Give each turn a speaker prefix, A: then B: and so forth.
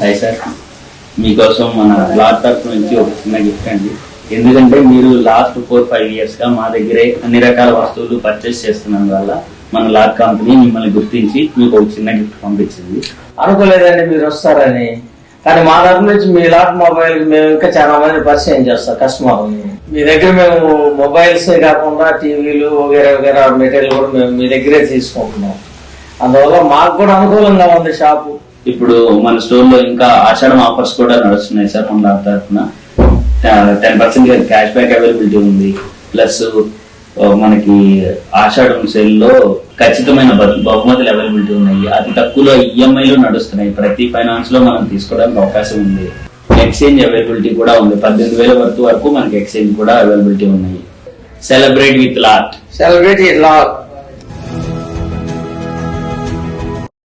A: Hi sir, మీకోసం మన lot తరఫు నుంచి ఒక చిన్న గిఫ్ట్ అండి. ఎందుకంటే మీరు లాస్ట్ 4-5 years గా మా దగ్గరే అన్ని రకాల వస్తువులు పర్చేస్ చేస్తున్నందు వల్ల మన లాట్ కంపెనీ మిమ్మల్ని గుర్తించి మీకు ఒక చిన్న గిఫ్ట్ పంపించింది.
B: అనుకోలేదండి మీరు వస్తారని, కానీ మా దగ్గర నుంచి మీ లాట్ మొబైల్ మేము ఇంకా చాలా మంది పరిచయం చేస్తాం కస్టమర్ని. మీ దగ్గర మేము మొబైల్స్ కాకుండా టీవీలు వగేరా వగేరా మెటీరియల్ కూడా మేము మీ దగ్గరే తీసుకుంటున్నాం. అందువల్ల మాకు కూడా అనుకూలంగా ఉంది షాపు.
A: ఇప్పుడు మన స్టోర్ లో ఇంకా ఆషాఢం ఆఫర్స్ కూడా నడుస్తున్నాయి సార్. మన లాట్ తరఫున 10% క్యాష్ బ్యాక్ అవైలబిలిటీ ఉంది. ప్లస్ మనకి ఆషాఢం సేల్ లో ఖచ్చితమైన బహుమతులు అవైలబిలిటీ ఉన్నాయి. అతి తక్కువలో ఈఎంఐలు నడుస్తున్నాయి. ప్రతి ఫైనాన్స్ లో మనం తీసుకోవడానికి అవకాశం ఉంది. ఎక్స్చేంజ్ అవైలబిలిటీ కూడా ఉంది. 18,000 వరకు మనకి ఎక్స్చేంజ్ కూడా అవైలబిలిటీ ఉన్నాయి. Celebrate with lot.
B: Celebrate lot